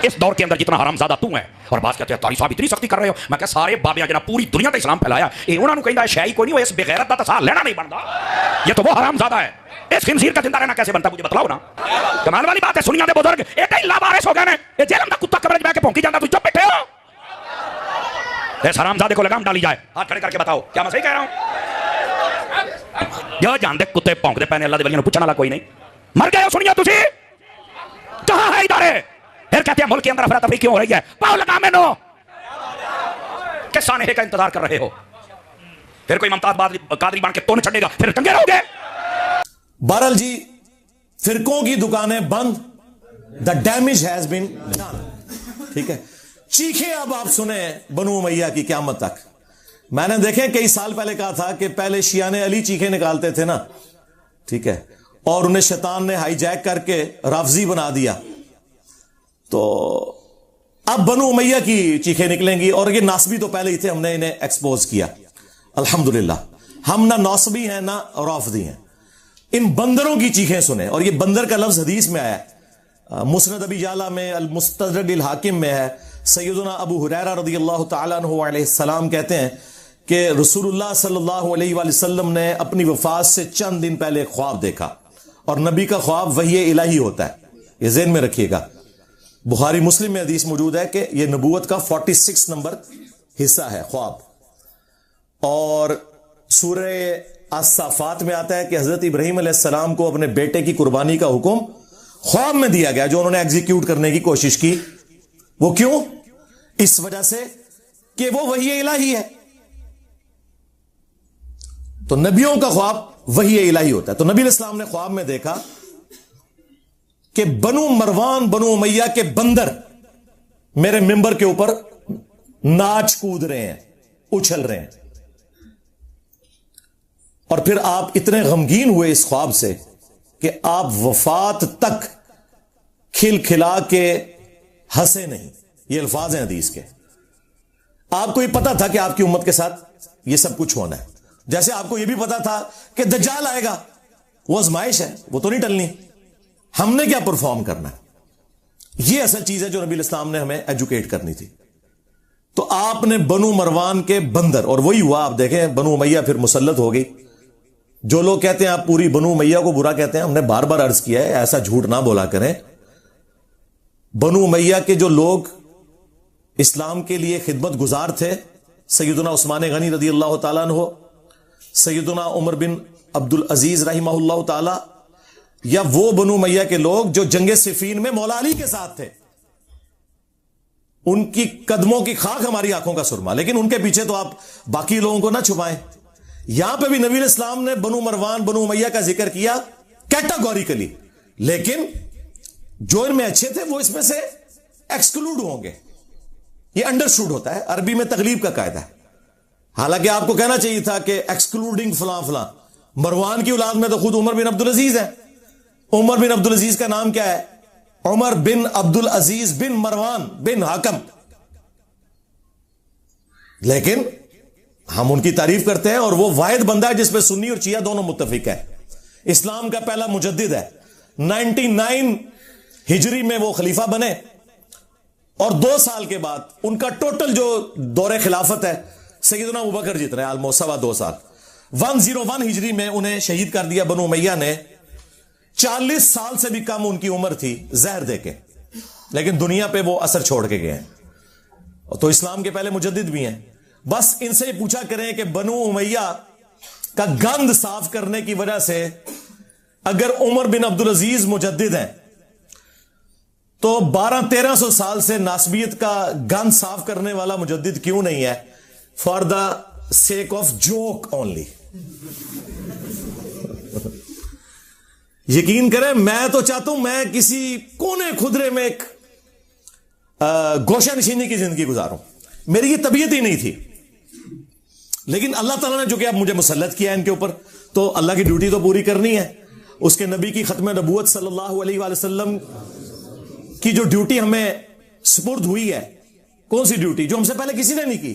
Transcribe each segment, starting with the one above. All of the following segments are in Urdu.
اس دور کے اندر جتنا حرامزادہ تو ہے، اور بعض کہتے ہیں تاری صاحب اتنی سختی کر رہے ہو، میں کہا سارے بابیاں جنہاں پوری دنیا تے اسلام پھیلایا یہ انہوں نے کہیں شیعی کوئی نہیں ہو، اس بغیرت دا تسا لینا نہیں بنتا، یہ تو وہ حرامزادہ ہے، اس خنزیر کا زندہ رہنا کیسے بنتا مجھے بتلاؤ نا۔ کمال والی بات ہے، سنیاں دے بزرگ ایڈے لابارس ہو گئے نے، یہ جیلم دا کتا کمرے میں کے بھونکی جاندا، تو چپ بیٹھے ہو۔ اس حرامزادے کو لگام ڈالی جائے، ہاتھ کھڑے کر کے بتاؤ کیا میں صحیح کہہ رہا ہوں؟ جو جان دے کتے پونک دے پہنے اللہ دے ولیوں پوچھنے والا کوئی نہیں، مر گئے ہو سنیا تسی، کہاں ہے ادارے؟ پھر کہتے ہیں ملک کے اندر افراتفری کیوں ہو رہی ہے؟ پاؤ لگا میں نو کہ سانحے کا انتظار کر رہے ہو، پھر کوئی ممتاز قادری بن کے تو نہ چھڑے گا، پھر ٹنگے رہو گے۔ بہرحال جی فرقوں کی دکانیں بند، the damage has been done, ٹھیک ہے۔ چیخیں اب آپ سنیں بنو امیہ کی قیامت تک۔ میں نے دیکھیں کئی سال پہلے کہا تھا کہ پہلے شیعان علی چیخیں نکالتے تھے نا، ٹھیک ہے، اور انہیں شیطان نے ہائی جیک کر کے رافضی بنا دیا، تو اب بنو امیہ کی چیخیں نکلیں گی، اور یہ ناصبی تو پہلے ہی تھے، ہم نے انہیں ایکسپوز کیا الحمدللہ۔ ہم نہ ناصبی ہیں نہ رافضی ہیں، ان بندروں کی چیخیں سنیں۔ اور یہ بندر کا لفظ حدیث میں آیا ہے، مسند ابی یعلا میں، المستدرک الحاکم میں ہے۔ سیدنا ابو ہریرہ رضی اللہ تعالیٰ عنہ علیہ السلام کہتے ہیں کہ رسول اللہ صلی اللہ علیہ وآلہ وسلم نے اپنی وفات سے چند دن پہلے خواب دیکھا، اور نبی کا خواب وحی الہی ہوتا ہے، یہ ذہن میں رکھیے گا۔ بخاری مسلم میں حدیث موجود ہے کہ یہ نبوت کا 46 نمبر حصہ ہے خواب۔ اور سورہ الصافات میں آتا ہے کہ حضرت ابراہیم علیہ السلام کو اپنے بیٹے کی قربانی کا حکم خواب میں دیا گیا، جو انہوں نے ایگزیکیوٹ کرنے کی کوشش کی۔ وہ کیوں؟ اس وجہ سے کہ وہ وحی الہی ہے، تو نبیوں کا خواب وحی الہی ہوتا ہے۔ تو نبی علیہ السلام نے خواب میں دیکھا کہ بنو مروان بنو امیہ کے بندر میرے ممبر کے اوپر ناچ کود رہے ہیں، اچھل رہے ہیں۔ اور پھر آپ اتنے غمگین ہوئے اس خواب سے کہ آپ وفات تک کھل کھلا کے ہنسے نہیں۔ یہ الفاظ ہیں حدیث کے۔ آپ کو یہ پتا تھا کہ آپ کی امت کے ساتھ یہ سب کچھ ہونا ہے، جیسے آپ کو یہ بھی پتا تھا کہ دجال آئے گا، وہ آزمائش ہے، وہ تو نہیں ٹلنی، ہم نے کیا پرفارم کرنا ہے۔ یہ اصل چیز ہے جو نبی الاسلام نے ہمیں ایجوکیٹ کرنی تھی۔ تو آپ نے بنو مروان کے بندر، اور وہی ہوا، آپ دیکھیں بنو امیہ پھر مسلط ہو گئی۔ جو لوگ کہتے ہیں آپ پوری بنو امیہ کو برا کہتے ہیں، ہم نے بار بار عرض کیا ہے ایسا جھوٹ نہ بولا کریں۔ بنو امیہ کے جو لوگ اسلام کے لیے خدمت گزار تھے، سیدنا عثمان غنی رضی اللہ تعالیٰ عنہ، سیدنا عمر بن عبد العزیز رحمہ اللہ تعالی، یا وہ بنو امیہ کے لوگ جو جنگ صفین میں مولا علی کے ساتھ تھے، ان کی قدموں کی خاک ہماری آنکھوں کا سرما، لیکن ان کے پیچھے تو آپ باقی لوگوں کو نہ چھپائیں۔ یہاں پہ بھی نبی علیہ السلام نے بنو مروان بنو امیہ کا ذکر کیا کیٹاگوریکلی، لیکن جو ان میں اچھے تھے وہ اس میں سے ایکسکلوڈ ہوں گے۔ یہ انڈرسٹوڈ ہوتا ہے، عربی میں تغلیب کا قاعدہ ہے۔ حالانکہ آپ کو کہنا چاہیے تھا کہ ایکسکلوڈنگ فلاں فلاں۔ مروان کی اولاد میں تو خود عمر بن عبد العزیز ہے۔ عمر بن عبد العزیز کا نام کیا ہے؟ عمر بن عبد العزیز بن مروان بن حاکم۔ لیکن ہم ان کی تعریف کرتے ہیں، اور وہ واحد بندہ ہے جس پہ سنی اور شیعہ دونوں متفق ہے۔ اسلام کا پہلا مجدد ہے۔ 99 ہجری میں وہ خلیفہ بنے، اور 2 سال کے بعد ان کا ٹوٹل جو دور خلافت ہے سیدنا ابوبکر جتنا ہے، آلموسٹ 2.25 سال، 101 ہجری میں انہیں شہید کر دیا بنو امیہ نے۔ 40 سال سے بھی کم ان کی عمر تھی زہر دے کے، لیکن دنیا پہ وہ اثر چھوڑ کے گئے ہیں، تو اسلام کے پہلے مجدد بھی ہیں۔ بس ان سے پوچھا کریں کہ بنو امیہ کا گند صاف کرنے کی وجہ سے اگر عمر بن عبد العزیز مجدد ہیں تو 1200-1300 سال سے ناسبیت کا گند صاف کرنے والا مجدد کیوں نہیں ہے؟ For the sake of joke only. یقین کریں میں تو چاہتا ہوں میں کسی کونے خدرے میں ایک گوشہ نشینی کی زندگی گزاروں، میری یہ طبیعت ہی نہیں تھی، لیکن اللہ تعالیٰ نے جو کہ اب مجھے مسلط کیا ہے ان کے اوپر، تو اللہ کی ڈیوٹی تو پوری کرنی ہے۔ اس کے نبی کی ختم نبوت صلی اللہ علیہ وآلہ وسلم کی جو ڈیوٹی ہمیں سپرد ہوئی ہے، کون سی ڈیوٹی جو ہم سے پہلے کسی نے نہیں کی؟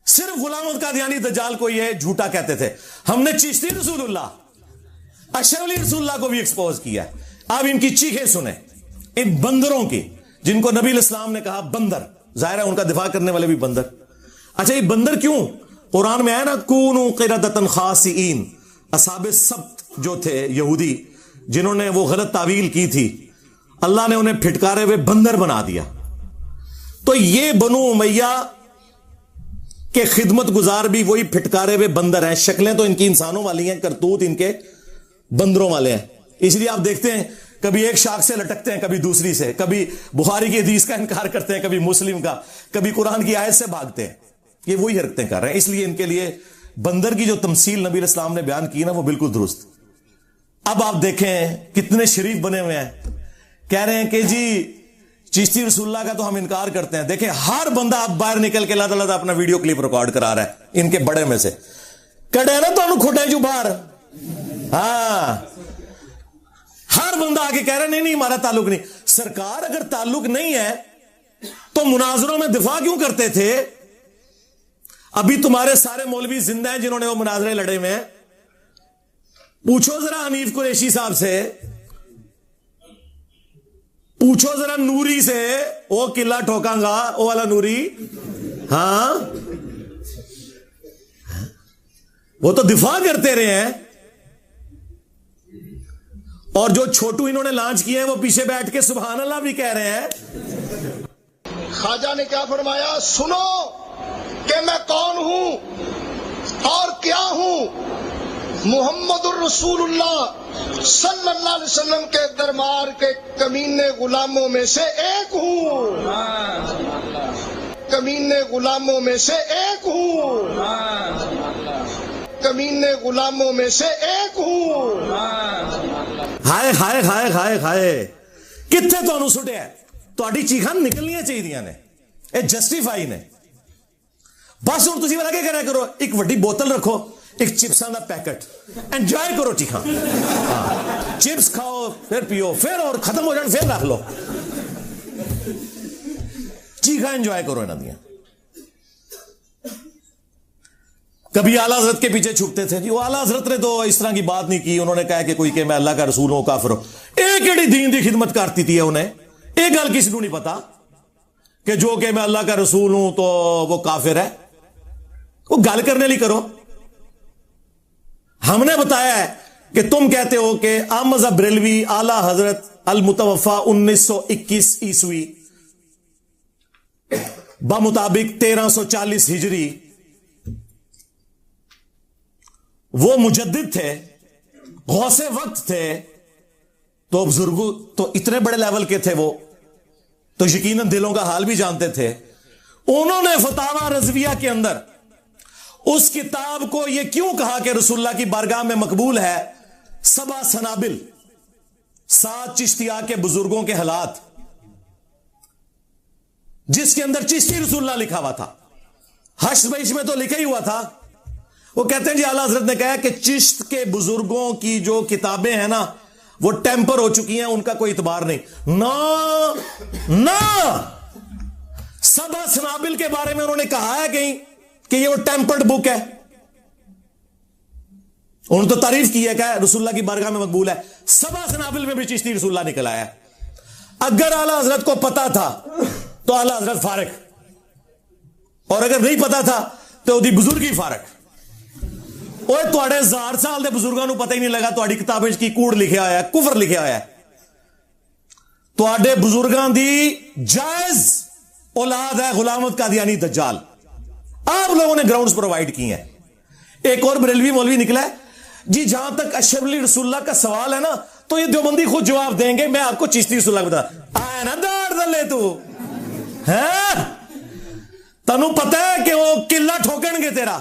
صرف غلام احمد قادیانی دجال کو یہ جھوٹا کہتے تھے، ہم نے چشتی رسول اللہ، اشرف علی رسول اللہ کو بھی ایکسپوز کیا۔ اب ان کی چیخیں سنیں، ان بندروں کی۔ جن کو نبی الاسلام نے کہا بندر، ظاہر ہے ان کا دفاع کرنے والے بھی بندر. اچھا یہ بندر کیوں؟ قرآن میں آیا نا کونوا قردۃ خاسئین، اصحاب السبت جو تھے یہودی جنہوں نے وہ غلط تعویل کی تھی، اللہ نے انہیں پھٹکارے ہوئے بندر بنا دیا. تو یہ بنو امیہ کے خدمت گزار بھی وہی پھٹکارے ہوئے بندر ہیں. شکلیں تو ان کی انسانوں والی ہیں، کرتوت ان کے بندروں والے ہیں. اس لیے آپ دیکھتے ہیں کبھی ایک شاخ سے لٹکتے ہیں، کبھی دوسری سے، کبھی بخاری کی حدیث کا انکار کرتے ہیں، کبھی مسلم کا، کبھی قرآن کی آیت سے بھاگتے ہیں. یہ وہی حرکتیں کر رہے ہیں. اس لیے ان کے لیے بندر کی جو تمثیل نبی علیہ السلام نے بیان کی نا وہ بالکل درست. اب آپ دیکھیں کتنے شریف بنے ہوئے ہیں، کہہ رہے ہیں کہ جی چشتی رسول اللہ کا تو ہم انکار کرتے ہیں. دیکھیں ہر بندہ اب باہر نکل کے اللہ تعالیٰ اپنا ویڈیو کلپ ریکارڈ کرا رہا ہے ان کے بڑے میں سے. کڑے نا تو کھوٹے جو باہر، ہاں ہر بندہ آ کے کہہ رہا ہے نہیں ہمارا تعلق نہیں. سرکار اگر تعلق نہیں ہے تو مناظروں میں دفاع کیوں کرتے تھے؟ ابھی تمہارے سارے مولوی زندہ ہیں جنہوں نے وہ مناظرے لڑے ہوئے ہیں. پوچھو ذرا حنیف قریشی صاحب سے، پوچھو ذرا نوری سے، وہ قلعہ ٹھوکاں گا وہ والا نوری، ہاں وہ تو دفاع کرتے رہے ہیں. اور جو چھوٹو انہوں نے لانچ کیے ہیں وہ پیچھے بیٹھ کے سبحان اللہ بھی کہہ رہے ہیں. خواجہ نے کیا فرمایا؟ سنو کہ میں کون ہوں اور کیا ہوں. محمد الرسول اللہ صلی اللہ علیہ وسلم کے دربار کے کمینے غلاموں میں سے ایک ہوں، کمینے غلاموں میں سے ایک ہوں، کمینے غلاموں میں سے ایک ہوں. ہائے ہائے ہائے ہائے ہائے کتنے تو سٹے ہے تہاڈی چیخاں نکلنیاں چاہیے نے، اے جسٹیفائی نے. بس ہوں تسی لگے کرا کرو، ایک وڈی بوتل رکھو، ایک چپساں دا پیکٹ، انجوائے کرو چیخاں. چپس کھاؤ پھر پیو، پھر اور ختم ہو جان پھر رکھ لو. چیخاں انجوائے کرو انہاں دیاں. کبھی اعلیٰ حضرت کے پیچھے چھپتے تھے جی وہ اعلیٰ حضرت نے تو اس طرح کی بات نہیں کی، انہوں نے کہا کہ کوئی کہ میں اللہ کا رسول ہوں کافر ہوں. ایک ایڑی دین دی خدمت کرتی تھی انہیں. ایک گل کسی کو نہیں پتا کہ جو کہ میں اللہ کا رسول ہوں تو وہ کافر ہے. وہ گل کرنے لی کرو. ہم نے بتایا ہے کہ تم کہتے ہو کہ احمد بریلوی اعلیٰ حضرت المتوفا 1921 عیسوی بمطابق 1340 ہجری وہ مجدد تھے، غوث وقت تھے. تو بزرگوں تو اتنے بڑے لیول کے تھے وہ تو یقیناً دلوں کا حال بھی جانتے تھے. انہوں نے فتاوی رضویہ کے اندر اس کتاب کو یہ کیوں کہا کہ رسول اللہ کی بارگاہ میں مقبول ہے؟ 7 سنابل، 7 چشتیہ کے بزرگوں کے حالات، جس کے اندر چشتی رسول اللہ لکھا ہوا تھا. حشر بیش میں تو لکھا ہی ہوا تھا. وہ کہتے ہیں جی اعلیٰ حضرت نے کہا کہ چشت کے بزرگوں کی جو کتابیں ہیں نا وہ ٹیمپر ہو چکی ہیں، ان کا کوئی اعتبار نہیں. نا 7 سنابل کے بارے میں انہوں نے کہا ہے کہیں کہ یہ وہ ٹیمپرڈ بک ہے؟ انہوں نے تو تعریف کی ہے کہ رسول اللہ کی بارگاہ میں مقبول ہے. 7 سنابل میں بھی چشتی رسول اللہ نکل آیا. اگر اعلیٰ حضرت کو پتا تھا تو اعلیٰ حضرت فارغ، اور اگر نہیں پتا تھا تو دی بزرگی فارغ. اوے تواڈے 1000 سال دے بزرگاں نو پتہ ہی نہیں لگا تواڈی کتابیں کی کوڑ لکھیا ہوا ہے، کفر لکھیا ہوا ہے. تواڈے بزرگاں دی جائز اولاد ہے غلامت قادیانی دجال. آپ لوگوں نے گراؤنڈز پرووائڈ کی ہیں. ایک اور بریلوی مولوی نکلا ہے جی جہاں تک اشرف علی رسول اللہ کا سوال ہے نا تو یہ دیوبندی خود جواب دیں گے، میں آپ کو چشتی رسول اللہ بتا آیا نا دار دلے تو تنوں پتہ ہے کہ وہ قلعہ ٹھوکن گے تیرا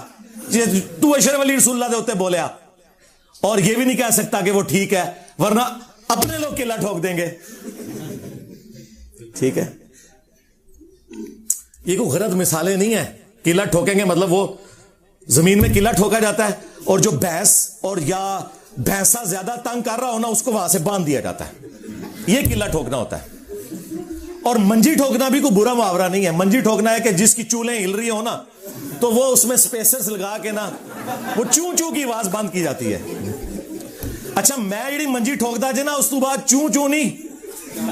تو اشرف علی رسول اللہ دے ہوتے بولیا. اور یہ بھی نہیں کہہ سکتا کہ وہ ٹھیک ہے ورنہ اپنے لوگ قلعہ ٹھوک دیں گے. ٹھیک ہے، یہ کوئی غلط مثالیں نہیں ہیں. قلعہ ٹھوکیں گے مطلب وہ زمین میں قلعہ ٹھوکا جاتا ہے اور جو بھینس اور یا بھینسا زیادہ تنگ کر رہا ہونا اس کو وہاں سے باندھ دیا جاتا ہے. یہ قلعہ ٹھوکنا ہوتا ہے. اور منجی ٹھوکنا بھی کوئی برا محاورہ نہیں ہے. منجی ٹھوکنا ہے کہ جس کی چولیں ہل رہی ہو نا تو وہ اس میں سپیسرز لگا کے نا وہ چوں چوں کی آواز بند کی جاتی ہے. اچھا میں جڑی منجی ٹھوکدا جے نا اس تو بعد چوں چوں نہیں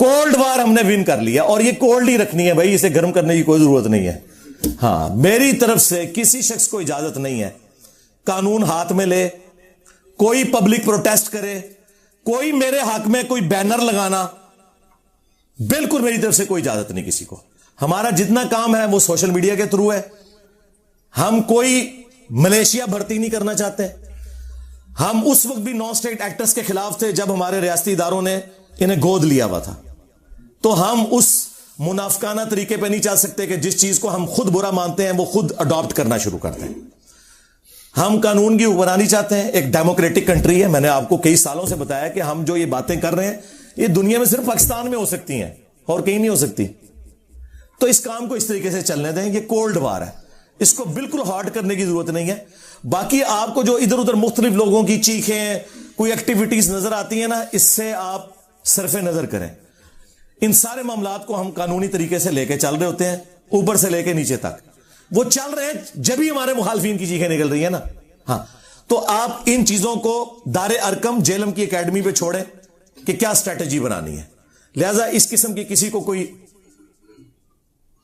کولڈ وار ہم نے ون کر لیا, اور یہ کولڈ ہی رکھنی ہے بھائی, اسے گرم کرنے کی کوئی ضرورت نہیں ہے. ہاں, میری طرف سے کسی شخص کو اجازت نہیں ہے قانون ہاتھ میں لے, کوئی پبلک پروٹیسٹ کرے, کوئی میرے حق میں کوئی بینر لگانا, بالکل میری طرف سے کوئی اجازت نہیں کسی کو. ہمارا جتنا کام ہے وہ سوشل میڈیا کے تھرو ہے. ہم کوئی ملیشیا بھرتی نہیں کرنا چاہتے. ہم اس وقت بھی نان اسٹیٹ ایکٹرز کے خلاف تھے جب ہمارے ریاستی اداروں نے انہیں گود لیا ہوا تھا. تو ہم اس منافقانہ طریقے پہ نہیں چل سکتے کہ جس چیز کو ہم خود برا مانتے ہیں وہ خود اڈاپٹ کرنا شروع کرتے ہیں. ہم قانون کی حکمرانی چاہتے ہیں, ایک ڈیموکریٹک کنٹری ہے. میں نے آپ کو کئی سالوں سے بتایا کہ ہم جو یہ باتیں کر رہے ہیں یہ دنیا میں صرف پاکستان میں ہو سکتی ہیں اور کہیں نہیں ہو سکتی. تو اس کام کو اس طریقے سے چلنے دیں. یہ کولڈ وار ہے, اس کو بالکل ہارڈ کرنے کی ضرورت نہیں ہے. باقی آپ کو جو ادھر ادھر مختلف لوگوں کی چیخیں, کوئی ایکٹیویٹیز نظر آتی ہیں نا, اس سے آپ صرف نظر کریں. ان سارے معاملات کو ہم قانونی طریقے سے لے کے چل رہے ہوتے ہیں, اوپر سے لے کے نیچے تک. وہ چل رہے ہیں جب ہی ہمارے مخالفین کی چیخیں نکل رہی ہیں نا. ہاں, تو آپ ان چیزوں کو دار ارکم جیلم کی اکیڈمی پہ چھوڑیں کہ کیا اسٹریٹجی بنانی ہے. لہذا اس قسم کی کسی کو کوئی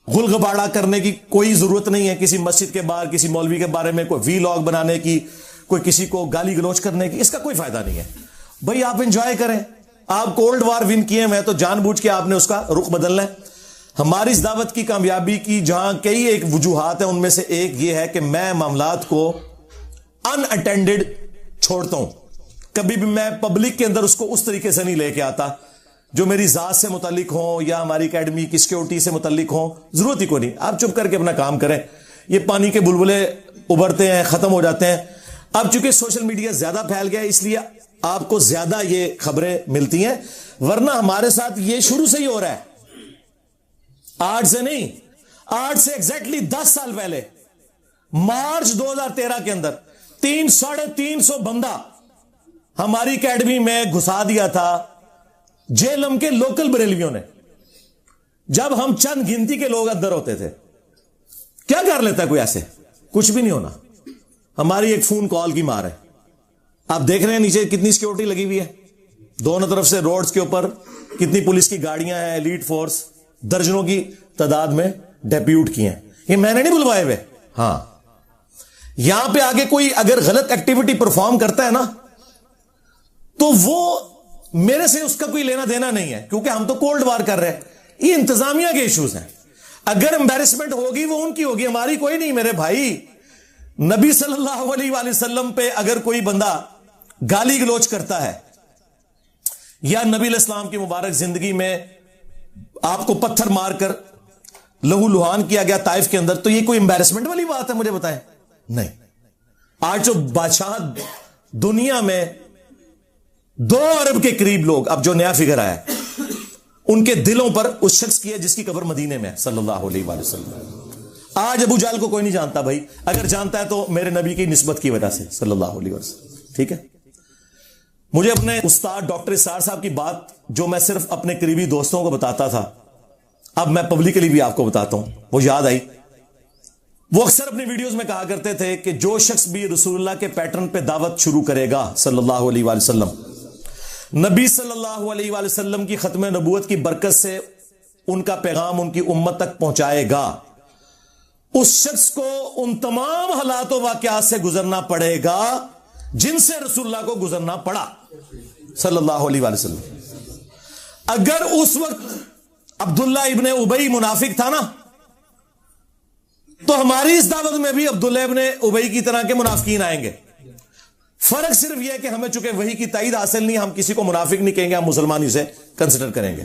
غل غباڑہ کرنے کی کوئی ضرورت نہیں ہے. کسی مسجد کے باہر کسی مولوی کے بارے میں کوئی وی لاگ بنانے کی, کوئی کسی کو گالی گلوچ کرنے کی, اس کا کوئی فائدہ نہیں ہے. بھائی آپ انجوائے کریں. آپ کولڈ وار ون کیے ہیں تو جان بوجھ کے آپ نے اس کا رخ بدلنا ہے. ہماری اس دعوت کی کامیابی کی جہاں کئی ایک وجوہات ہیں, ان میں سے ایک یہ ہے کہ میں معاملات کو ان اٹینڈڈ چھوڑتا ہوں. کبھی بھی میں پبلک کے اندر اس کو اس طریقے سے نہیں لے کے آتا جو میری ذات سے متعلق ہوں یا ہماری اکیڈمی کی سیکیورٹی سے متعلق ہوں. ضرورت ہی کوئی نہیں. آپ چپ کر کے اپنا کام کریں. یہ پانی کے بلبلے ابھرتے ہیں, ختم ہو جاتے ہیں. اب چونکہ سوشل میڈیا زیادہ پھیل گیا اس لیے آپ کو زیادہ یہ خبریں ملتی ہیں, ورنہ ہمارے ساتھ یہ شروع سے ہی ہو رہا ہے. آج سے نہیں, آج سے ایگزیکٹلی 10 سال پہلے مارچ 2013 کے اندر 350 بندہ ہماری اکیڈمی میں گھسا دیا تھا جیلم کے لوکل بریلویوں نے. جب ہم چند گنتی کے لوگ اندر ہوتے تھے, کیا کر لیتا ہے کوئی ایسے؟ کچھ بھی نہیں ہونا. ہماری ایک فون کال کی مار ہے. آپ دیکھ رہے ہیں نیچے کتنی سیکیورٹی لگی ہوئی ہے, دونوں طرف سے روڈز کے اوپر کتنی پولیس کی گاڑیاں ہیں, ایلیٹ فورس درجنوں کی تعداد میں ڈیپیوٹ کی ہیں. یہ میں نے نہیں بلوائے ہوئے. ہاں, یہاں پہ آگے کوئی اگر غلط ایکٹیویٹی پرفارم کرتا ہے نا تو وہ میرے سے اس کا کوئی لینا دینا نہیں ہے, کیونکہ ہم تو کولڈ وار کر رہے ہیں. یہ انتظامیہ کے ایشوز ہیں. اگر امبیرسمنٹ ہوگی وہ ان کی ہوگی, ہماری کوئی نہیں. میرے بھائی, نبی صلی اللہ علیہ وآلہ وسلم پہ اگر کوئی بندہ گالی گلوچ کرتا ہے یا نبی علیہ السلام کی مبارک زندگی میں آپ کو پتھر مار کر لہو لہان کیا گیا طائف کے اندر, تو یہ کوئی امبیرسمنٹ والی بات ہے؟ مجھے بتائیں. نہیں. آج جو بادشاہ دنیا میں 2 ارب کے قریب لوگ, اب جو نیا فگر آیا ہے, ان کے دلوں پر اس شخص کی ہے جس کی قبر مدینے میں ہے صلی اللہ علیہ وآلہ وسلم. آج ابو جہل کو کوئی نہیں جانتا بھائی, اگر جانتا ہے تو میرے نبی کی نسبت کی وجہ سے صلی اللہ علیہ وسلم. ٹھیک ہے, مجھے اپنے استاد ڈاکٹر اسرار صاحب کی بات جو میں صرف اپنے قریبی دوستوں کو بتاتا تھا, اب میں پبلکلی بھی آپ کو بتاتا ہوں, وہ یاد آئی. وہ اکثر اپنی ویڈیوز میں کہا کرتے تھے کہ جو شخص بھی رسول اللہ کے پیٹرن پہ دعوت شروع کرے گا صلی اللہ علیہ وآلہ وسلم, نبی صلی اللہ علیہ وآلہ وسلم کی ختم نبوت کی برکت سے ان کا پیغام ان کی امت تک پہنچائے گا, اس شخص کو ان تمام حالات و واقعات سے گزرنا پڑے گا جن سے رسول اللہ کو گزرنا پڑا صلی اللہ علیہ وآلہ وسلم. اگر اس وقت عبداللہ ابن ابی منافق تھا نا, تو ہماری اس دعوت میں بھی عبداللہ ابن ابی کی طرح کے منافقین آئیں گے. فرق صرف یہ ہے کہ ہمیں چونکہ وحی کی تائید حاصل نہیں, ہم کسی کو منافق نہیں کہیں گے, ہم مسلمان اسے کنسیڈر کریں گے.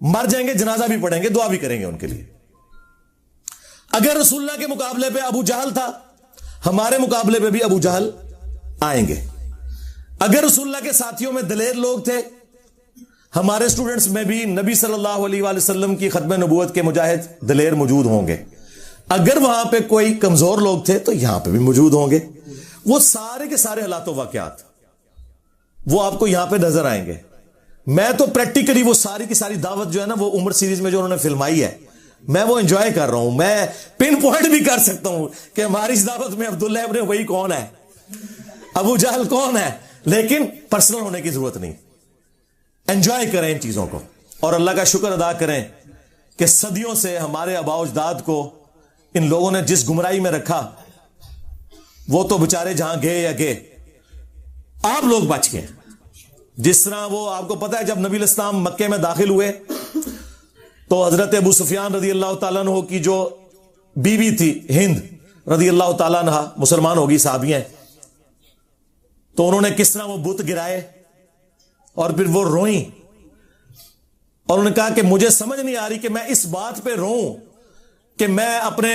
مر جائیں گے, جنازہ بھی پڑھیں گے, دعا بھی کریں گے ان کے لیے. اگر رسول اللہ کے مقابلے پہ ابو جہل تھا, ہمارے مقابلے پہ بھی ابو جہل آئیں گے. اگر رسول اللہ کے ساتھیوں میں دلیر لوگ تھے, ہمارے سٹوڈنٹس میں بھی نبی صلی اللہ علیہ وآلہ وسلم کی ختم نبوت کے مجاہد دلیر موجود ہوں گے. اگر وہاں پہ کوئی کمزور لوگ تھے تو یہاں پہ بھی موجود ہوں گے. وہ سارے کے سارے حالات و واقعات وہ آپ کو یہاں پہ نظر آئیں گے. میں تو پریکٹیکلی وہ ساری کی ساری دعوت جو ہے نا, وہ عمر سیریز میں جو انہوں نے فلمائی ہے, میں وہ انجوائے کر رہا ہوں. میں پن پوائنٹ بھی کر سکتا ہوں کہ ہماری اس دعوت میں عبداللہ ابن ابی کون ہے, ابو جہل کون ہے, لیکن پرسنل ہونے کی ضرورت نہیں. انجوائے کریں ان چیزوں کو. اور اللہ کا شکر ادا کریں کہ صدیوں سے ہمارے آباء و اجداد کو ان لوگوں نے جس گمراہی میں رکھا وہ تو بےچارے جہاں گئے یا گئے، آپ لوگ بچ گئے. جس طرح وہ آپ کو پتا ہے جب نبی الاسلام مکے میں داخل ہوئے تو حضرت ابو سفیان رضی اللہ تعالیٰ عنہ کی جو بیوی تھی ہند رضی اللہ تعالیٰ عنہ، مسلمان ہوگی صحابیہ، تو انہوں نے کس طرح وہ بت گرائے اور پھر وہ روئیں اور انہوں نے کہا کہ مجھے سمجھ نہیں آ رہی کہ میں اس بات پہ روؤں کہ میں اپنے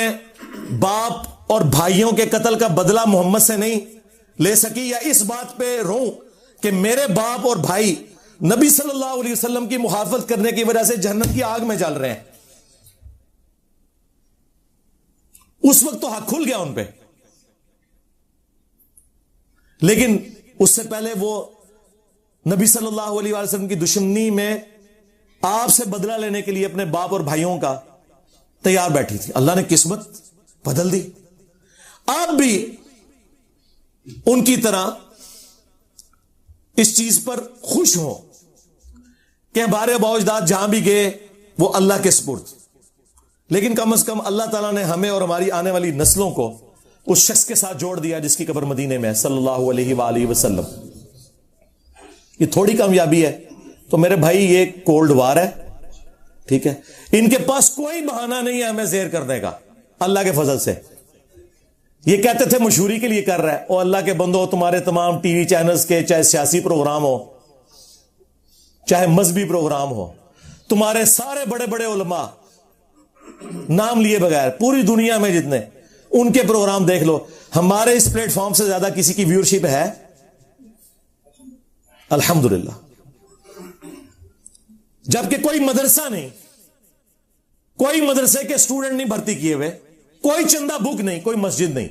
باپ اور بھائیوں کے قتل کا بدلہ محمد سے نہیں لے سکی، یا اس بات پہ روؤں کہ میرے باپ اور بھائی نبی صلی اللہ علیہ وسلم کی محافظت کرنے کی وجہ سے جہنم کی آگ میں جل رہے ہیں. اس وقت تو حق کھل گیا ان پہ، لیکن اس سے پہلے وہ نبی صلی اللہ علیہ وسلم کی دشمنی میں آپ سے بدلہ لینے کے لیے اپنے باپ اور بھائیوں کا تیار بیٹھی تھی. اللہ نے قسمت بدل دی. آپ بھی ان کی طرح اس چیز پر خوش ہوں کہ ہمارے آباء و اجداد جہاں بھی گئے وہ اللہ کے سپرد، لیکن کم از کم اللہ تعالیٰ نے ہمیں اور ہماری آنے والی نسلوں کو اس شخص کے ساتھ جوڑ دیا جس کی قبر مدینے میں صلی اللہ علیہ وآلہ وسلم. یہ تھوڑی کامیابی ہے. تو میرے بھائی یہ کولڈ وار ہے، ٹھیک ہے، ان کے پاس کوئی بہانہ نہیں ہے ہمیں زہر کرنے کا اللہ کے فضل سے. یہ کہتے تھے مشہوری کے لیے کر رہا ہے، اور اللہ کے بندو تمہارے تمام ٹی وی چینلز کے چاہے سیاسی پروگرام ہو چاہے مذہبی پروگرام ہو، تمہارے سارے بڑے بڑے علماء نام لیے بغیر پوری دنیا میں جتنے، ان کے پروگرام دیکھ لو، ہمارے اس پلیٹ فارم سے زیادہ کسی کی ویورشپ ہے؟ الحمدللہ. جبکہ کوئی مدرسہ نہیں، کوئی مدرسے کے اسٹوڈنٹ نہیں بھرتی کیے ہوئے، کوئی چندہ بک نہیں، کوئی مسجد نہیں،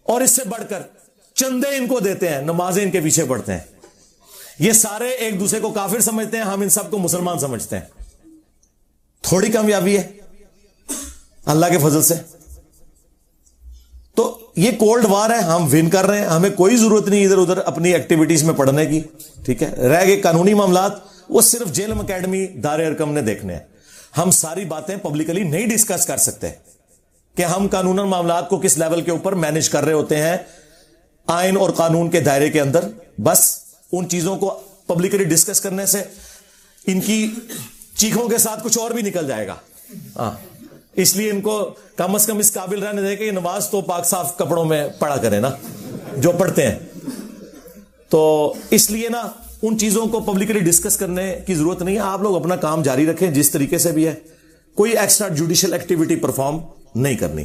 اور اس سے بڑھ کر چندے ان کو دیتے ہیں، نمازیں ان کے پیچھے پڑھتے ہیں. یہ سارے ایک دوسرے کو کافر سمجھتے ہیں، ہم ان سب کو مسلمان سمجھتے ہیں. تھوڑی کامیابی ہے اللہ کے فضل سے. تو یہ کولڈ وار ہے، ہم ون کر رہے ہیں، ہمیں کوئی ضرورت نہیں ادھر ادھر اپنی ایکٹیویٹیز میں پڑھنے کی، ٹھیک ہے. رہ گئے قانونی معاملات، وہ صرف جیلم اکیڈمی دار ارکم نے دیکھنے ہیں. ہم ساری باتیں پبلکلی نہیں ڈسکس کر سکتے کہ ہم قانون معاملات کو کس لیول کے اوپر مینج کر رہے ہوتے ہیں آئین اور قانون کے دائرے کے اندر. بس ان چیزوں کو پبلکلی ڈسکس کرنے سے ان کی چیخوں کے ساتھ کچھ اور بھی نکل جائے گا. اس لیے ان کو کم از کم اس قابل رہنے دے کہ یہ نماز تو پاک صاف کپڑوں میں پڑھا کرے نا جو پڑھتے ہیں. تو اس لیے نا ان چیزوں کو پبلکلی ڈسکس کرنے کی ضرورت نہیں ہے. آپ لوگ اپنا کام جاری رکھیں جس طریقے سے بھی ہے، کوئی ایکسٹرا جوڈیشل ایکٹیویٹی پرفارم نہیں کرنی.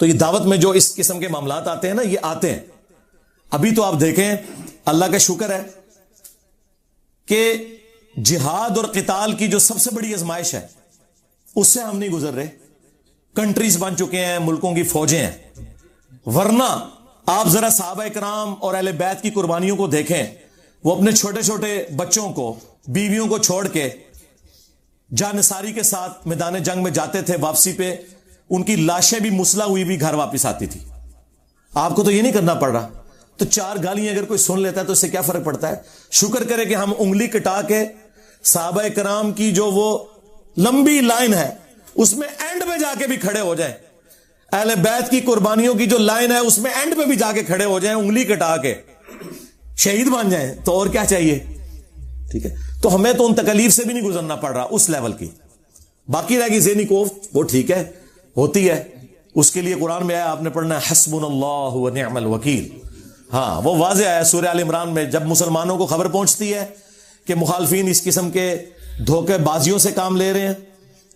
تو یہ دعوت میں جو اس قسم کے معاملات آتے ہیں نا، یہ آتے ہیں. ابھی تو آپ دیکھیں اللہ کا شکر ہے کہ جہاد اور قتال کی جو سب سے بڑی آزمائش ہے اس سے ہم نہیں گزر رہے. کنٹریز بن چکے ہیں، ملکوں کی فوجیں ہیں. ورنہ آپ ذرا صحابہ کرام اور اہل بیت کی قربانیوں کو دیکھیں. وہ اپنے چھوٹے چھوٹے بچوں کو، بیویوں کو چھوڑ کے جانثاری کے ساتھ میدان جنگ میں جاتے تھے. واپسی پہ ان کی لاشیں بھی مسلح ہوئی بھی گھر واپس آتی تھی. آپ کو تو یہ نہیں کرنا پڑ رہا. تو 4 گالیاں اگر کوئی سن لیتا ہے تو اس سے کیا فرق پڑتا ہے؟ شکر کرے کہ ہم انگلی کٹا کے صحابہ کرام کی جو وہ لمبی لائن ہے اس میں اینڈ پہ جا کے بھی کھڑے ہو جائیں. اہل بیت کی قربانیوں کی جو لائن ہے اس میں اینڈ پہ بھی جا کے کھڑے ہو جائیں، انگلی کٹا کے شہید بن جائیں. تو اور کیا چاہیے؟ ٹھیک ہے. تو ہمیں تو ان تکلیف سے بھی نہیں گزرنا پڑ رہا اس لیول کی. باقی رہ گئی ذہنی کوفت، وہ ٹھیک ہے، ہوتی ہے. اس کے لیے قرآن میں آیا، آپ نے پڑھنا ہے حسبنا اللہ و نعم الوکیل. ہاں وہ واضح آیا سورہ آل عمران میں. جب مسلمانوں کو خبر پہنچتی ہے کہ مخالفین اس قسم کے دھوکے بازیوں سے کام لے رہے ہیں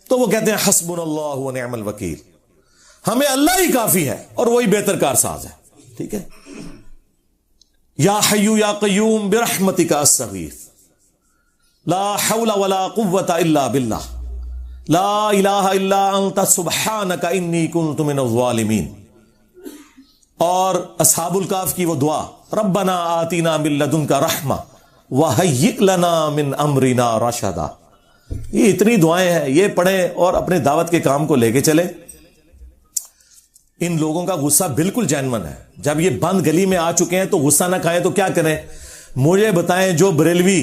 تو وہ کہتے ہیں حسبنا اللہ و نعم الوکیل، ہمیں اللہ ہی کافی ہے اور وہی بہتر کارساز ہے. ٹھیک ہے. یا حی یا قیوم برحمتک استغیث لا حول ولا قوت الا باللہ لا الہ الا انت سبحانک انی کنت من الظالمین. اور اصحاب الکہف کی وہ دعا، ربنا آتینا من لدنک رحمہ وہیئ لنا من امرنا رشدا. یہ اتنی دعائیں ہیں، یہ پڑھیں اور اپنے دعوت کے کام کو لے کے چلیں. ان لوگوں کا غصہ بالکل جینون ہے. جب یہ بند گلی میں آ چکے ہیں تو غصہ نہ کھائیں تو کیا کریں؟ مجھے بتائیں جو بریلوی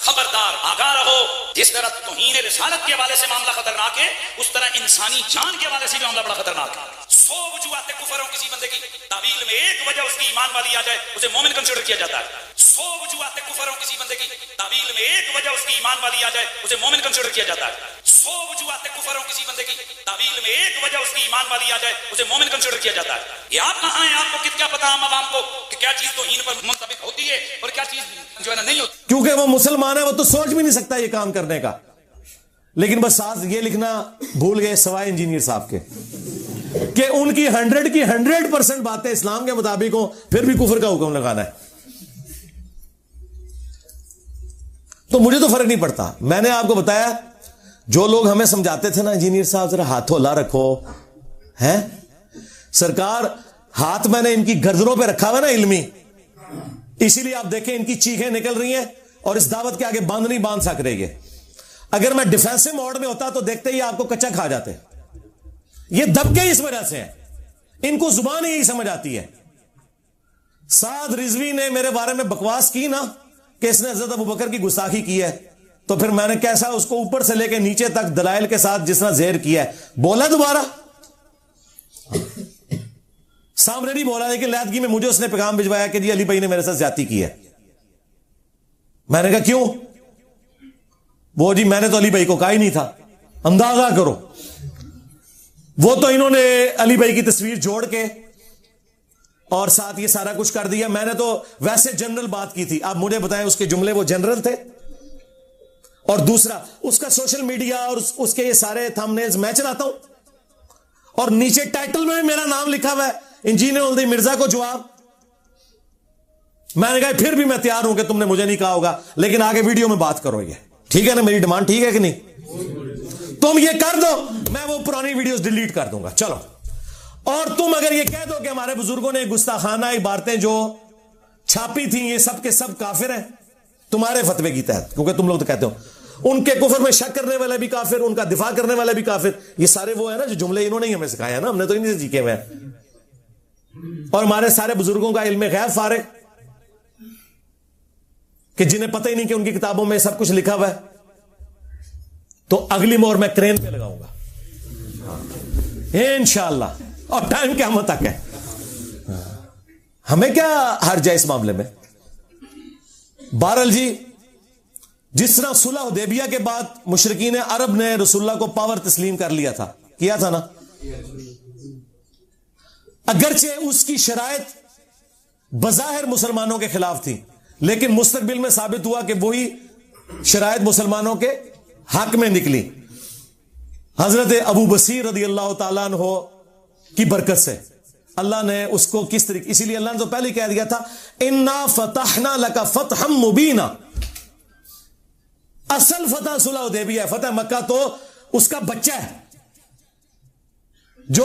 خبردار آگاہ رہو، جس طرح توہین رسالت کے حوالے سے معاملہ خطرناک ہے، اس طرح انسانی جان کے حوالے سے بھی معاملہ بڑا خطرناک ہے۔ 100 وجوہات کفر ہوں کسی بندے کی تعویل میں ایک وجہ اس کی ایمان والی آ جائے، اسے مومن کنسیڈر کیا جاتا ہے۔ 100 وجوہات کفر ہوں کسی بندے کی تعویل میں ایک وجہ اس کی ایمان والی آ جائے، اسے مومن کنسیڈر کیا جاتا ہے۔ 100 وجوہات کفر ہوں کسی بندے کی تعویل میں ایک وجہ اس کی ایمان والی آ جائے، اسے مومن کنسیڈر کیا جاتا ہے۔ یہ آپ کہاں ہیں؟ آپ کو کیا پتا عام عوام کو کہ کیا چیز توہین پر منطبق ہوتی ہے اور کیا چیز جو ہے نا نہیں ہوتی؟ کیونکہ وہ مسلمان ہے، وہ تو سوچ بھی نہیں سکتا یہ کام کرنے کا، لیکن بس ساتھ یہ لکھنا بھول گئے سوائے انجینئر صاحب کے کہ ان کی 100% باتیں اسلام کے مطابق ہوں، پھر بھی کفر کا حکم لگانا ہے۔ تو مجھے تو فرق نہیں پڑتا۔ میں نے آپ کو بتایا جو لوگ ہمیں سمجھاتے تھے نا انجینئر صاحب ذرا ہاتھوں لا رکھو، ہیں سرکار ہاتھ میں نے ان کی گردنوں پہ رکھا ہوا نا علمی، اسی لیے آپ دیکھیں ان کی چیخیں نکل رہی ہیں اور اس دعوت کے آگے باندھ نہیں باندھ سک رہے یہ۔ اگر میں ڈیفینسو موڈ میں ہوتا تو دیکھتے ہی آپ کو کچا کھا جاتے۔ یہ دبکے اس وجہ سے ہیں، ان کو زبان ہی سمجھ آتی ہے۔ سعد رضوی نے میرے بارے میں بکواس کی نا کہ اس نے حضرت ابوبکر کی گستاخی کی ہے، تو پھر میں نے کیسا اس کو اوپر سے لے کے نیچے تک دلائل کے ساتھ جس طرح زہر کیا ہے، بولا دوبارہ سامنے نہیں بولا، لیکن لیدگی میں مجھے اس نے پیغام بھجوایا کہ جی علی بھائی نے میرے ساتھ زیادتی کی ہے۔ میں نے کہا کیوں؟ وہ جی میں نے تو علی بھائی کو کہا ہی نہیں تھا۔ اندازہ کرو، وہ تو انہوں نے علی بھائی کی تصویر جوڑ کے اور ساتھ یہ سارا کچھ کر دیا، میں نے تو ویسے جنرل بات کی تھی۔ آپ مجھے بتائیں اس کے جملے وہ جنرل تھے؟ اور دوسرا اس کا سوشل میڈیا اور اس کے یہ سارے تھم نیلز میں چلاتا ہوں، اور نیچے ٹائٹل میں میرا نام لکھا ہوا ہے انجینئر الدی مرزا کو جواب۔ میں نے کہا پھر بھی میں تیار ہوں کہ تم نے مجھے نہیں کہا ہوگا، لیکن آگے ویڈیو میں بات کرو، یہ ٹھیک ہے نا؟ میری ڈیمانڈ ٹھیک ہے کہ نہیں؟ تم یہ کر دو، میں وہ پرانی ویڈیوز ڈیلیٹ کر دوں گا، چلو۔ اور تم اگر یہ کہہ دو کہ ہمارے بزرگوں نے گستاخانہ عبارتیں جو چھاپی تھیں یہ سب کے سب کافر ہیں تمہارے فتوے کی تحت، کیونکہ تم لوگ تو کہتے ہو ان کے کفر میں شک کرنے والے بھی کافر، ان کا دفاع کرنے والے بھی کافر، یہ سارے وہ ہیں نا جو جملے انہوں نے ہی ہمیں سکھایا نا، ہم نے تو انہیں سے سیکھے ہوئے ہیں۔ اور ہمارے سارے بزرگوں کا علم غیب فارغ کہ جنہیں پتہ ہی نہیں کہ ان کی کتابوں میں سب کچھ لکھا ہوا ہے، تو اگلی مور میں کرین پہ لگاؤں گا انشاءاللہ، اور ٹائم قیامت تک ہے۔ ہمیں کیا حرج ہے اس معاملے میں؟ بہرحال جی، جس طرح صلح حدیبیہ کے بعد مشرکین عرب نے رسول اللہ کو پاور تسلیم کر لیا تھا، کیا تھا نا، اگرچہ اس کی شرائط بظاہر مسلمانوں کے خلاف تھی، لیکن مستقبل میں ثابت ہوا کہ وہی شرائط مسلمانوں کے حق میں نکلی۔ حضرت ابو بصیر رضی اللہ تعالیٰ عنہ کی برکت سے اللہ نے اس کو کس طریقے، اسی لیے اللہ نے تو پہلے کہہ دیا تھا انا فتحنا لک فتحا مبینا، اصل فتح صلح حدیبیہ ہے، فتح مکہ تو اس کا بچہ ہے، جو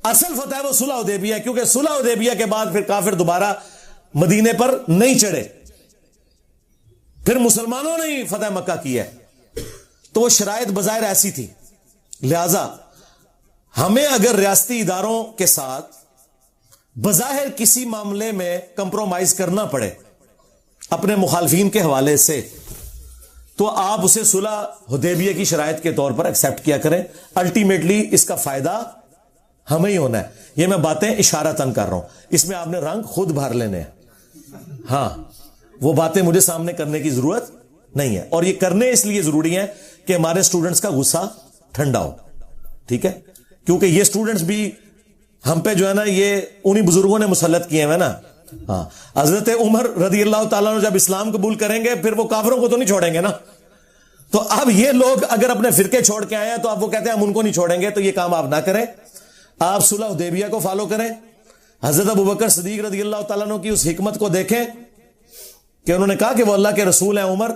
اصل فتح ہے وہ صلح حدیبیہ ہے، کیونکہ صلح حدیبیہ کے بعد پھر کافر دوبارہ مدینے پر نہیں چڑھے، پھر مسلمانوں نے ہی فتح مکہ کی ہے، تو وہ شرائط بظاہر ایسی تھی۔ لہذا ہمیں اگر ریاستی اداروں کے ساتھ بظاہر کسی معاملے میں کمپرومائز کرنا پڑے اپنے مخالفین کے حوالے سے، تو آپ اسے صلح حدیبیہ کی شرائط کے طور پر ایکسپٹ کیا کریں، الٹیمیٹلی اس کا فائدہ ہمیں ہی ہونا ہے۔ یہ میں باتیں اشارتاً کر رہا ہوں، اس میں آپ نے رنگ خود بھر لینے ہیں، ہاں وہ باتیں مجھے سامنے کرنے کی ضرورت نہیں ہے، اور یہ کرنے اس لیے ضروری ہیں کہ ہمارے اسٹوڈنٹس کا غصہ ٹھنڈا ہو، ٹھیک ہے؟ کیونکہ یہ اسٹوڈنٹس بھی ہم پہ جو ہے نا یہ انہی بزرگوں نے مسلط کیے ہیں نا۔ ہاں، حضرت عمر رضی اللہ تعالیٰ عنہ جب اسلام قبول کریں گے پھر وہ کافروں کو تو نہیں چھوڑیں گے نا، تو اب یہ لوگ اگر اپنے فرقے چھوڑ کے آئے ہیں تو اب وہ کہتے ہیں ہم ان کو نہیں چھوڑیں گے، تو یہ کام آپ نہ کریں، آپ صلح حدیبیہ کو فالو کریں۔ حضرت ابوبکر صدیق رضی اللہ تعالیٰ عنہ کی اس حکمت کو دیکھیں کہ انہوں نے کہا کہ وہ اللہ کے رسول ہیں، عمر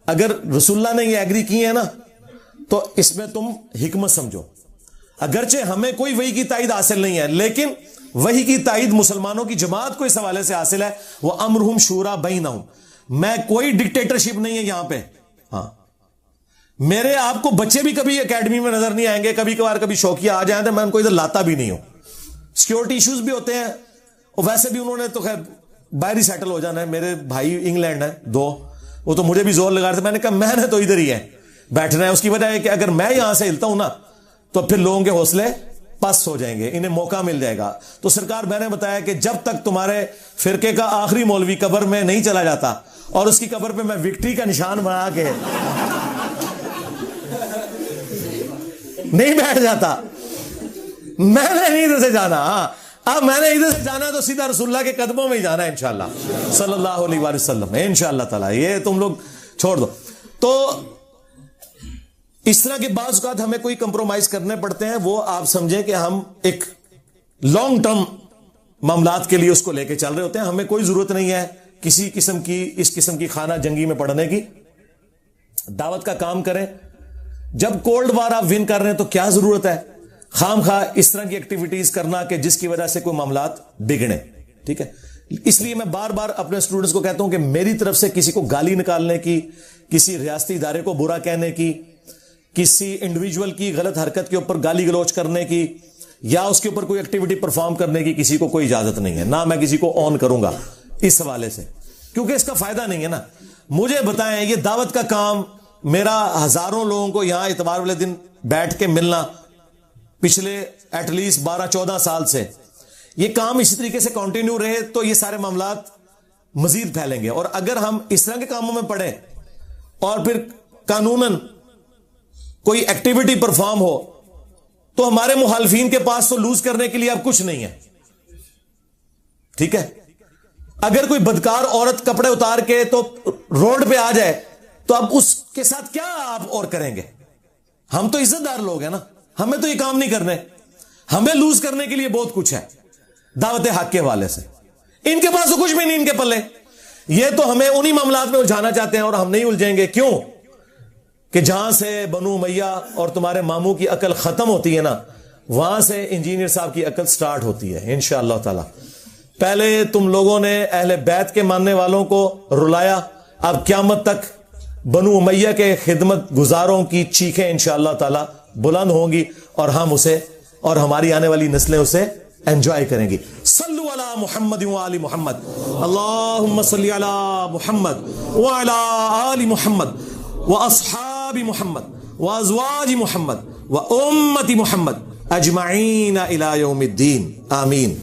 اگر رسول اللہ نے یہ ایگری کی ہے نا تو اس میں تم حکمت سمجھو، اگرچہ ہمیں کوئی وحی کی تائید حاصل نہیں ہے، لیکن وحی کی تائید مسلمانوں کی جماعت کو اس حوالے سے حاصل ہے، وہ امرہم شورا بینہم، میں کوئی ڈکٹیٹرشپ نہیں ہے یہاں پہ۔ ہاں، میرے آپ کو بچے بھی کبھی اکیڈمی میں نظر نہیں آئیں گے، کبھی کبھار کبھی شوقیہ آ جائیں تو میں ان کو ادھر لاتا بھی نہیں ہوں، سیکیورٹی ایشوز بھی ہوتے ہیں، اور ویسے بھی انہوں نے تو خیر باہر ہی سیٹل ہو جانا ہے، میرے بھائی انگلینڈ ہیں 2، وہ تو مجھے بھی زور لگا رہے تھے. میں نے کہا میں نے تو ادھر ہی ہے بیٹھنا ہے. اس کی وجہ ہے کہ اگر میں یہاں سے ہلتا ہوں نا تو پھر لوگوں کے حوصلے پس ہو جائیں گے, انہیں موقع مل جائے گا. تو سرکار میں نے بتایا کہ جب تک تمہارے فرقے کا آخری مولوی قبر میں نہیں چلا جاتا اور اس کی قبر پہ میں وکٹری کا نشان بنا کے نہیں بیٹھ جاتا, میں نے نہیں ادھر سے جانا. اب میں نے ادھر سے جانا تو سیدھا رسول اللہ کے قدموں میں ہی جانا ہے انشاءاللہ صلی اللہ علیہ وآلہ وسلم انشاءاللہ تعالی. یہ تم لوگ چھوڑ دو. تو اس طرح کے بعض اوقات ہمیں کوئی کمپرومائز کرنے پڑتے ہیں, وہ آپ سمجھیں کہ ہم ایک لانگ ٹرم معاملات کے لیے اس کو لے کے چل رہے ہوتے ہیں. ہمیں کوئی ضرورت نہیں ہے کسی قسم کی اس قسم کی خانہ جنگی میں پڑنے کی. دعوت کا کام کریں. جب کولڈ وار آپ ون کر رہے ہیں تو کیا ضرورت ہے خام خواہ اس طرح کی ایکٹیویٹیز کرنا کہ جس کی وجہ سے کوئی معاملات بگڑے. ٹھیک ہے, اس لیے میں بار بار اپنے اسٹوڈنٹس کو کہتا ہوں کہ میری طرف سے کسی کو گالی نکالنے کی, کسی ریاستی ادارے کو برا کہنے کی, کسی انڈیویجول کی غلط حرکت کے اوپر گالی گلوچ کرنے کی یا اس کے اوپر کوئی ایکٹیویٹی پرفارم کرنے کی کسی کو کوئی اجازت نہیں ہے. نہ میں کسی کو آن کروں گا اس حوالے سے, کیونکہ اس کا فائدہ نہیں ہے نا. مجھے بتائیں, یہ دعوت کا کام میرا ہزاروں لوگوں کو یہاں اتوار والے دن بیٹھ کے ملنا پچھلے ایٹ لیسٹ 12-14 سال سے, یہ کام اسی طریقے سے کنٹینیو رہے تو یہ سارے معاملات مزید پھیلیں گے. اور اگر ہم اس طرح کے کاموں میں پڑیں اور پھر قانوناً کوئی ایکٹیویٹی پرفارم ہو تو ہمارے مخالفین کے پاس تو لوز کرنے کے لیے اب کچھ نہیں ہے. ٹھیک ہے, اگر کوئی بدکار عورت کپڑے اتار کے تو روڈ پہ آ جائے تو اب اس کے ساتھ کیا آپ اور کریں گے؟ ہم تو عزت دار لوگ ہیں نا, ہمیں تو یہ کام نہیں کرنے. ہمیں لوز کرنے کے لیے بہت کچھ ہے دعوت حق کے حوالے سے. ان کے پاس تو کچھ بھی نہیں, ان کے پلے. یہ تو ہمیں انہی معاملات میں الجھانا چاہتے ہیں اور ہم نہیں الجھیں گے. کیوں کہ جہاں سے بنو امیہ اور تمہارے ماموں کی عقل ختم ہوتی ہے نا, وہاں سے انجینئر صاحب کی عقل سٹارٹ ہوتی ہے انشاءاللہ تعالی. پہلے تم لوگوں نے اہل بیت کے ماننے والوں کو رلایا, اب قیامت تک بنو امیہ کے خدمت گزاروں کی چیخیں انشاءاللہ تعالی بلند ہوں گی اور ہم اسے اور ہماری آنے والی نسلیں اسے انجوائے کریں گی. صلو علی محمد وآل محمد, اللہم صلی علی محمد وعلی آل محمد واصحاب محمد وازواج محمد وامت محمد اجمعین الی یوم الدین, آمین.